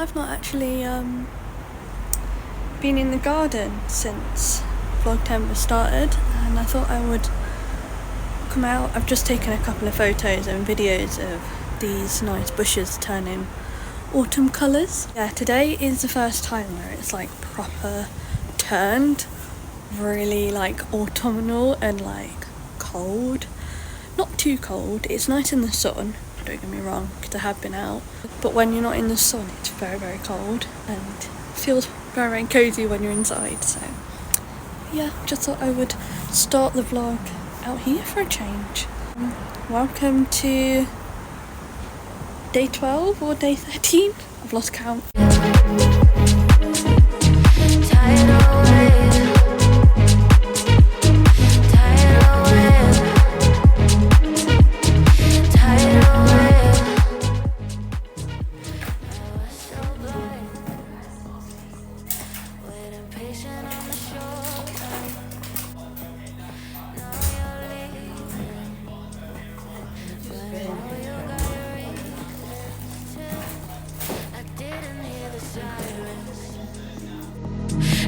I've not actually been in the garden since Vlogtember started, and I thought I would come out. I've just taken a couple of photos and videos of these nice bushes turning autumn colours. Yeah, today is the first time where it's like proper turned really like autumnal and like cold. Not too cold, it's nice in the sun, don't get me wrong, because I have been out, but when you're not in the sun it's very, very cold and feels very, very cosy when you're inside. So yeah, just thought I would start the vlog out here for a change. Welcome to day 12 or day 13, I've lost count.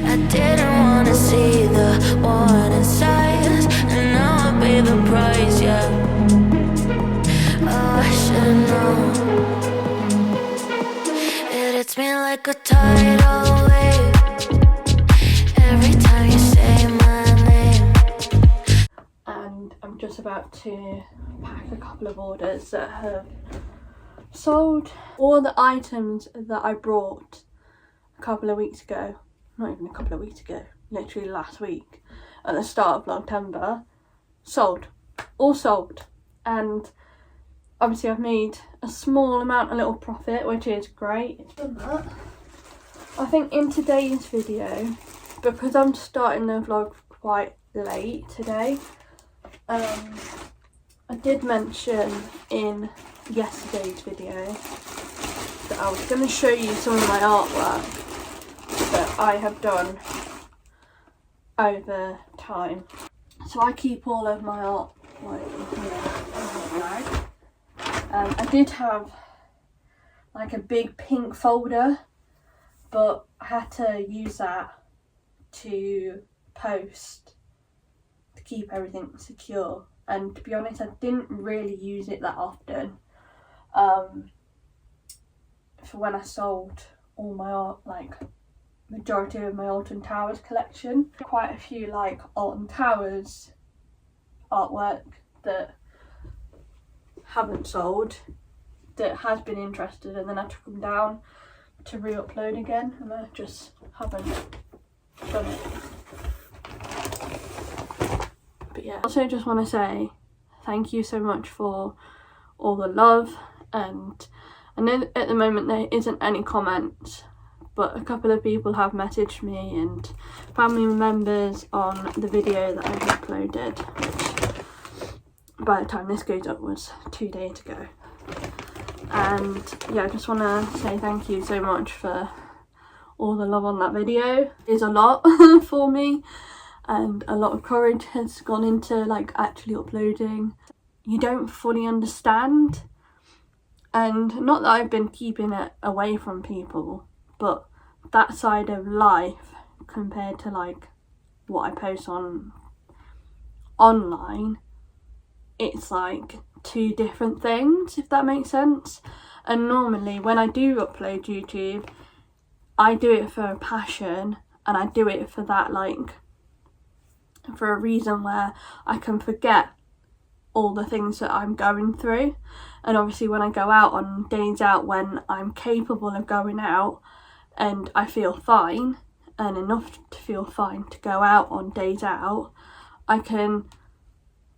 I didn't want to see the warning signs, and now I pay the price, yeah. Oh, I should've known. It hits me like a tidal wave every time you say my name. And I'm just about to pack a couple of orders that have sold. All the items that I brought a couple of weeks ago, not even a couple of weeks ago, literally last week at the start of Vlogtember, sold. All sold. And obviously I've made a small amount, a little profit, which is great. It's done that. I think in today's video, because I'm starting the vlog quite late today, I did mention in yesterday's video that I was going to show you some of my artwork that I have done over time. So I keep all of my art like here. I did have like a big pink folder, but I had to use that to post to keep everything secure. And to be honest, I didn't really use it that often. For when I sold all my art, like majority of my Alton Towers collection. Quite a few like Alton Towers artwork that haven't sold, that has been interested, and then I took them down to re-upload again, and I just haven't done it. But yeah, also just want to say thank you so much for all the love, and I know at the moment there isn't any comments, but a couple of people have messaged me and family members on the video that I've uploaded, which by the time this goes up was 2 days ago. And yeah, I just want to say thank you so much for all the love on that video. It is a lot for me, and a lot of courage has gone into like actually uploading. You don't fully understand, and not that I've been keeping it away from people, but that side of life compared to like what I post on online, it's like two different things, if that makes sense. And normally when I do upload YouTube, I do it for a passion, and I do it for that, like for a reason where I can forget all the things that I'm going through. And obviously when I go out on days out when I'm capable of going out and I feel fine and enough to feel fine to go out on days out, I can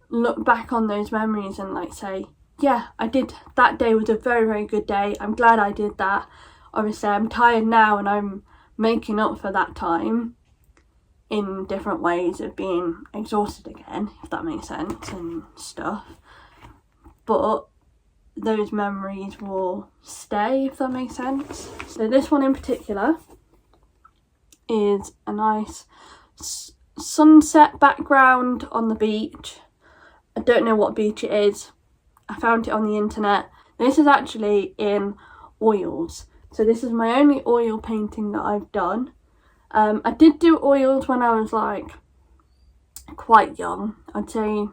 look back on those memories and like say, yeah, I did, that day was a very, very good day, I'm glad I did that. Obviously I'm tired now and I'm making up for that time in different ways of being exhausted again, if that makes sense, and stuff. But those memories will stay, if that makes sense. So this one in particular is a nice sunset background on the beach. I don't know what beach it is. I found it on the internet. This is actually in oils. So this is my only oil painting that I've done. I did do oils when I was like quite young. I'd say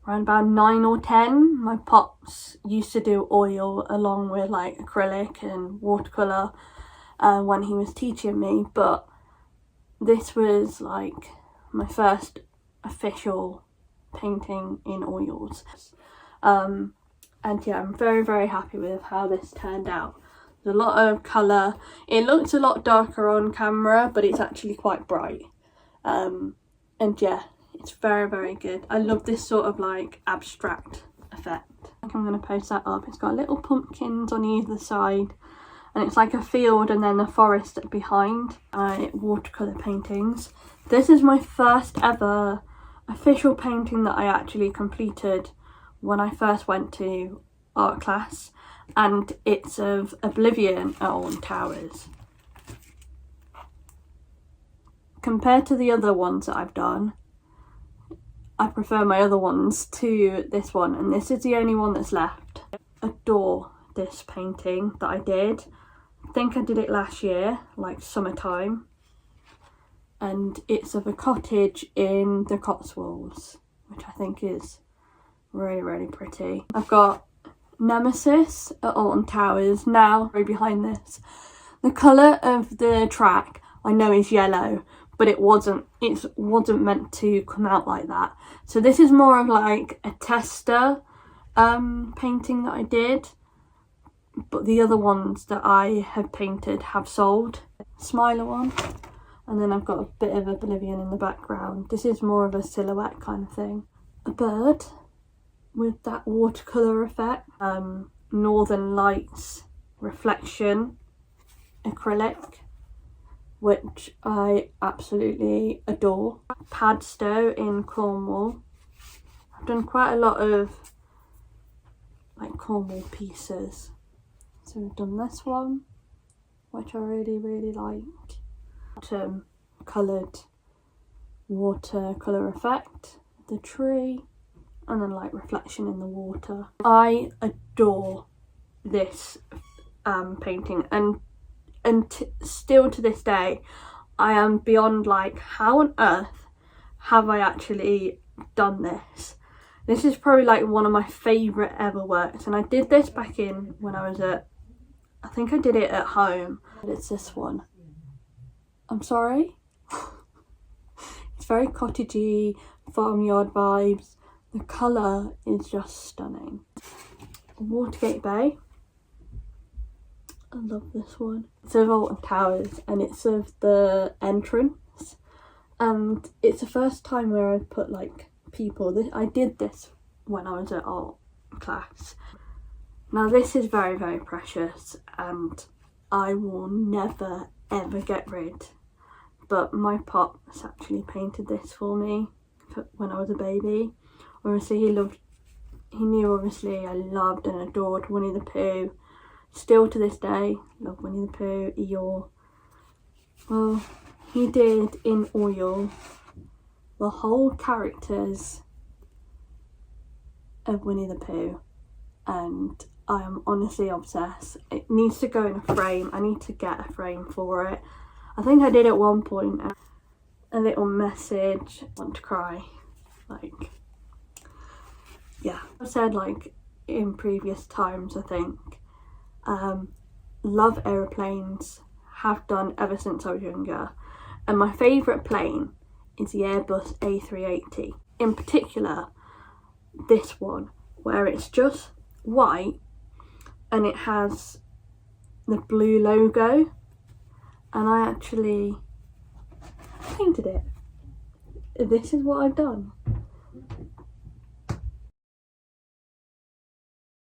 around about 9 or 10. My pops used to do oil along with like acrylic and watercolour when he was teaching me, but this was like my first official painting in oils. And yeah, I'm very, very happy with how this turned out. There's a lot of colour. It looks a lot darker on camera, but it's actually quite bright. And yeah, it's very, very good. I love this sort of like abstract effect. I think I'm going to post that up. It's got little pumpkins on either side, and it's like a field and then the forest behind. Watercolour paintings. This is my first ever official painting that I actually completed when I first went to art class, and it's of Oblivion at Alton Towers. Compared to the other ones that I've done, I prefer my other ones to this one, and this is the only one that's left. I adore this painting that I did. I think I did it last year, like summertime, and it's of a cottage in the Cotswolds, which I think is really, really pretty. I've got Nemesis at Alton Towers. Now, right behind this, the colour of the track I know is yellow, but it wasn't meant to come out like that. So this is more of like a tester painting that I did, but the other ones that I have painted have sold. Smiler one, and then I've got a bit of Oblivion in the background. This is more of a silhouette kind of thing. A bird with that watercolour effect, Northern Lights reflection acrylic, which I absolutely adore. Padstow in Cornwall. I've done quite a lot of like Cornwall pieces. So we've done this one, which I really, really like. Coloured watercolour effect, the tree, and then like reflection in the water. I adore this painting, and still to this day I am beyond like, how on earth have I actually done this? This is probably like one of my favourite ever works, and I did this back in when I was I think I did it at home. It's this one. I'm sorry. It's very cottagey, farmyard vibes. The colour is just stunning. Watergate Bay. I love this one. It's of Alton Towers, and it's of the entrance. And it's the first time where I've put like people. I did this when I was at art class. Now this is very, very precious, and I will never ever get rid. But my pops actually painted this for me when I was a baby. Obviously he knew obviously I loved and adored Winnie the Pooh. Still to this day, love Winnie the Pooh, Eeyore. Well, he did in oil the whole characters of Winnie the Pooh, and I am honestly obsessed. It needs to go in a frame. I need to get a frame for it. I think I did at one point a little message. I want to cry. Like, yeah. I've said like in previous times, I think, love aeroplanes, have done ever since I was younger, and my favourite plane is the Airbus A380. In particular, this one, where it's just white and it has the blue logo, and I actually painted it. This is what I've done.